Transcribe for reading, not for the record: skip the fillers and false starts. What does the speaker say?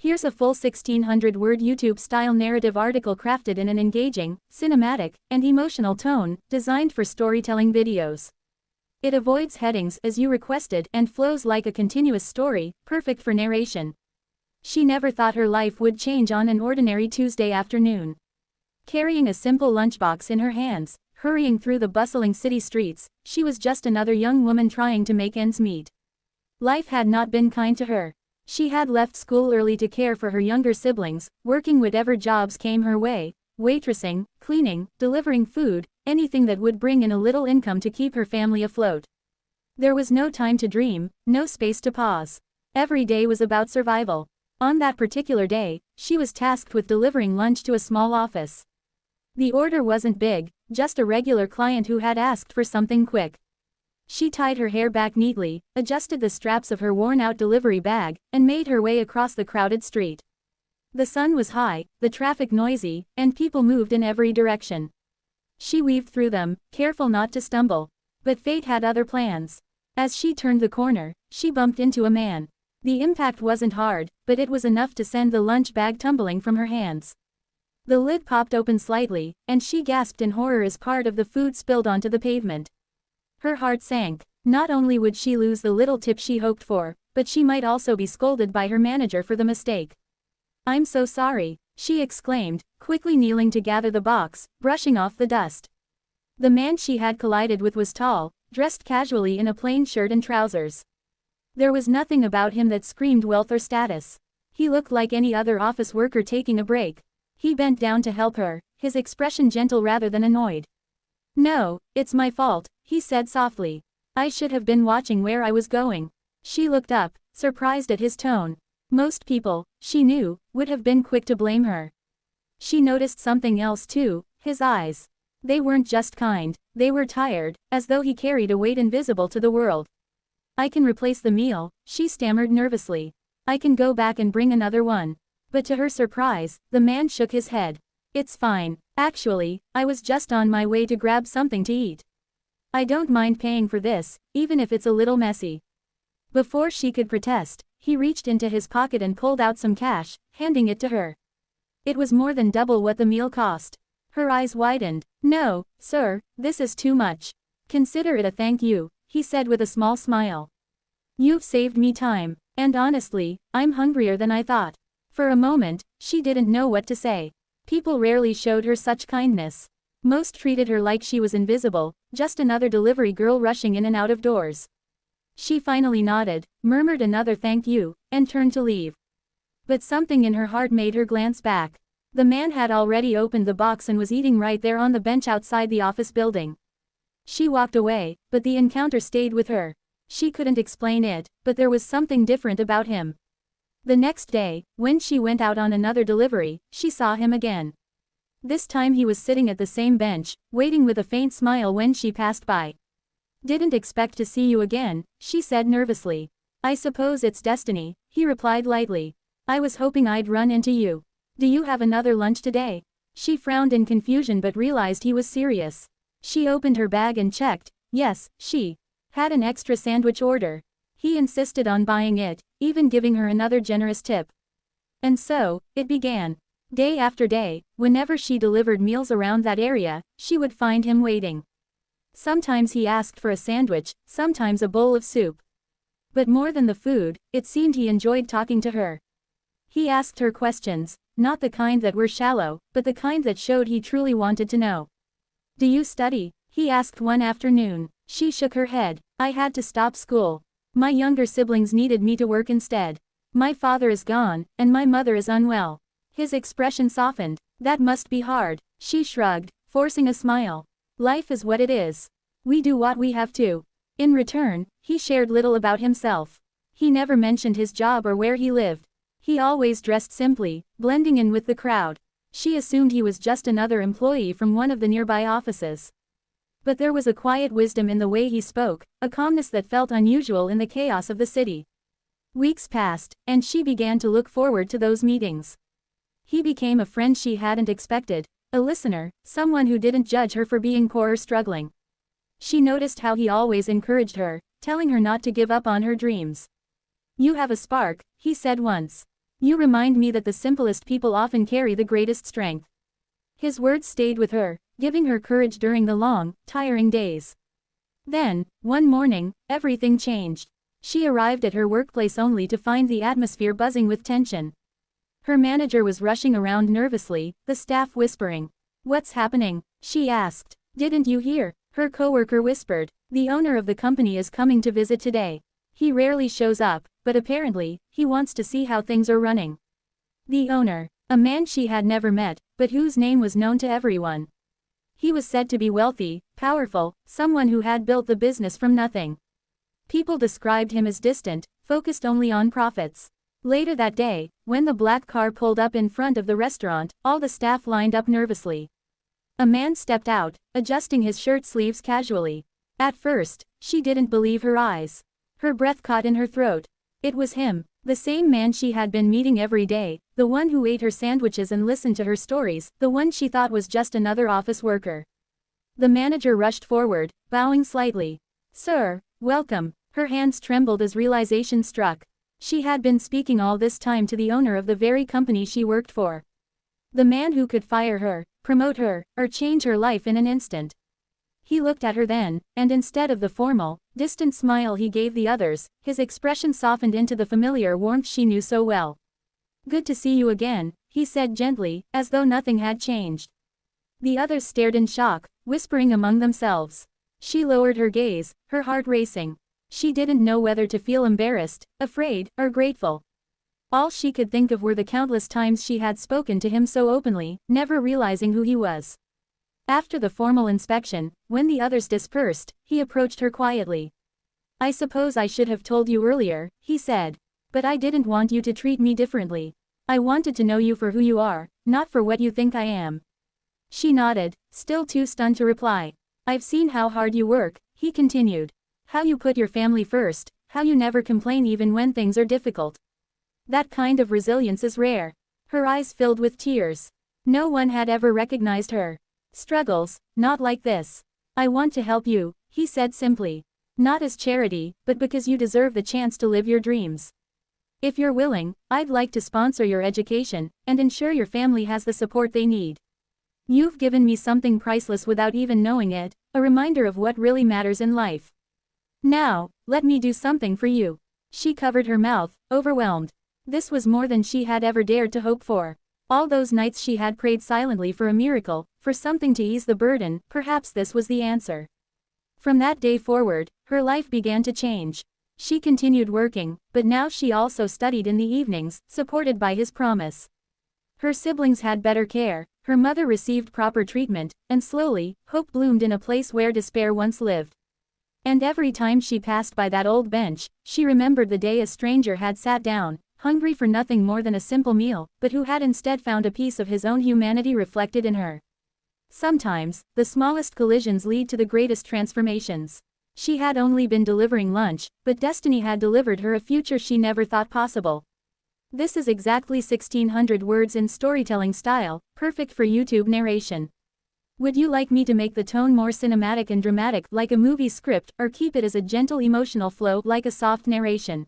Here's a full 1600-word YouTube-style narrative article crafted in an engaging, cinematic, and emotional tone, designed for storytelling videos. It avoids headings as you requested and flows like a continuous story, perfect for narration. She never thought her life would change on an ordinary Tuesday afternoon. Carrying a simple lunchbox in her hands, hurrying through the bustling city streets, she was just another young woman trying to make ends meet. Life had not been kind to her. She had left school early to care for her younger siblings, working whatever jobs came her way, waitressing, cleaning, delivering food, anything that would bring in a little income to keep her family afloat. There was no time to dream, no space to pause. Every day was about survival. On that particular day, she was tasked with delivering lunch to a small office. The order wasn't big, just a regular client who had asked for something quick. She tied her hair back neatly, adjusted the straps of her worn-out delivery bag, and made her way across the crowded street. The sun was high, the traffic noisy, and people moved in every direction. She weaved through them, careful not to stumble. But fate had other plans. As she turned the corner, she bumped into a man. The impact wasn't hard, but it was enough to send the lunch bag tumbling from her hands. The lid popped open slightly, and she gasped in horror as part of the food spilled onto the pavement. Her heart sank. Not only would she lose the little tip she hoped for, but she might also be scolded by her manager for the mistake. "I'm so sorry," she exclaimed, quickly kneeling to gather the box, brushing off the dust. The man she had collided with was tall, dressed casually in a plain shirt and trousers. There was nothing about him that screamed wealth or status. He looked like any other office worker taking a break. He bent down to help her, his expression gentle rather than annoyed. "No, it's my fault," he said softly. "I should have been watching where I was going." She looked up, surprised at his tone. Most people, she knew, would have been quick to blame her. She noticed something else too, his eyes. They weren't just kind, they were tired, as though he carried a weight invisible to the world. "I can replace the meal," she stammered nervously. "I can go back and bring another one." But to her surprise, the man shook his head. "It's fine. Actually, I was just on my way to grab something to eat. I don't mind paying for this, even if it's a little messy." Before she could protest, he reached into his pocket and pulled out some cash, handing it to her. It was more than double what the meal cost. Her eyes widened. "No, sir, this is too much. Consider it a thank you," he said with a small smile. "You've saved me time, and honestly, I'm hungrier than I thought." For a moment, she didn't know what to say. People rarely showed her such kindness. Most treated her like she was invisible, just another delivery girl rushing in and out of doors. She finally nodded, murmured another thank you, and turned to leave. But something in her heart made her glance back. The man had already opened the box and was eating right there on the bench outside the office building. She walked away, but the encounter stayed with her. She couldn't explain it, but there was something different about him. The next day, when she went out on another delivery, she saw him again. This time he was sitting at the same bench, waiting with a faint smile when she passed by. "Didn't expect to see you again," she said nervously. "I suppose it's destiny," he replied lightly. "I was hoping I'd run into you. Do you have another lunch today?" She frowned in confusion but realized he was serious. She opened her bag and checked. Yes, she had an extra sandwich order. He insisted on buying it, even giving her another generous tip. And so, it began. Day after day, whenever she delivered meals around that area, she would find him waiting. Sometimes he asked for a sandwich, sometimes a bowl of soup. But more than the food, it seemed he enjoyed talking to her. He asked her questions, not the kind that were shallow, but the kind that showed he truly wanted to know. "Do you study?" he asked one afternoon. She shook her head. "I had to stop school. My younger siblings needed me to work instead. My father is gone, and my mother is unwell." His expression softened. "That must be hard." She shrugged, forcing a smile. "Life is what it is. We do what we have to." In return, he shared little about himself. He never mentioned his job or where he lived. He always dressed simply, blending in with the crowd. She assumed he was just another employee from one of the nearby offices. But there was a quiet wisdom in the way he spoke, a calmness that felt unusual in the chaos of the city. Weeks passed, and she began to look forward to those meetings. He became a friend she hadn't expected, a listener, someone who didn't judge her for being poor or struggling. She noticed how he always encouraged her, telling her not to give up on her dreams. "You have a spark," he said once. You remind me that the simplest people often carry the greatest strength. His words stayed with her, giving her courage during the long, tiring days. Then, one morning, everything changed. She arrived at her workplace only to find the atmosphere buzzing with tension. Her manager was rushing around nervously, the staff whispering. "What's happening?" she asked. "Didn't you hear?" her coworker whispered. "The owner of the company is coming to visit today. He rarely shows up, but apparently, he wants to see how things are running." The owner, a man she had never met, but whose name was known to everyone. He was said to be wealthy, powerful, someone who had built the business from nothing. People described him as distant, focused only on profits. Later that day, when the black car pulled up in front of the restaurant, all the staff lined up nervously. A man stepped out, adjusting his shirt sleeves casually. At first, she didn't believe her eyes. Her breath caught in her throat. It was him, the same man she had been meeting every day, the one who ate her sandwiches and listened to her stories, the one she thought was just another office worker. The manager rushed forward, bowing slightly. "Sir, welcome." Her hands trembled as realization struck. She had been speaking all this time to the owner of the very company she worked for. The man who could fire her, promote her, or change her life in an instant. He looked at her then, and instead of the formal, distant smile he gave the others, his expression softened into the familiar warmth she knew so well. "Good to see you again," he said gently, as though nothing had changed. The others stared in shock, whispering among themselves. She lowered her gaze, her heart racing. She didn't know whether to feel embarrassed, afraid, or grateful. All she could think of were the countless times she had spoken to him so openly, never realizing who he was. After the formal inspection, when the others dispersed, he approached her quietly. "I suppose I should have told you earlier," he said. "But I didn't want you to treat me differently. I wanted to know you for who you are, not for what you think I am." She nodded, still too stunned to reply. "I've seen how hard you work," he continued. "How you put your family first, how you never complain even when things are difficult. That kind of resilience is rare." Her eyes filled with tears. No one had ever recognized her struggles, not like this. "I want to help you," he said simply. "Not as charity, but because you deserve the chance to live your dreams. If you're willing, I'd like to sponsor your education, and ensure your family has the support they need. You've given me something priceless without even knowing it, a reminder of what really matters in life. Now, let me do something for you." She covered her mouth, overwhelmed. This was more than she had ever dared to hope for. All those nights she had prayed silently for a miracle, for something to ease the burden, perhaps this was the answer. From that day forward, her life began to change. She continued working, but now she also studied in the evenings, supported by his promise. Her siblings had better care, her mother received proper treatment, and slowly, hope bloomed in a place where despair once lived. And every time she passed by that old bench, she remembered the day a stranger had sat down, hungry for nothing more than a simple meal, but who had instead found a piece of his own humanity reflected in her. Sometimes, the smallest collisions lead to the greatest transformations. She had only been delivering lunch, but destiny had delivered her a future she never thought possible. This is exactly 1600 words in storytelling style, perfect for YouTube narration. Would you like me to make the tone more cinematic and dramatic like a movie script, or keep it as a gentle emotional flow like a soft narration?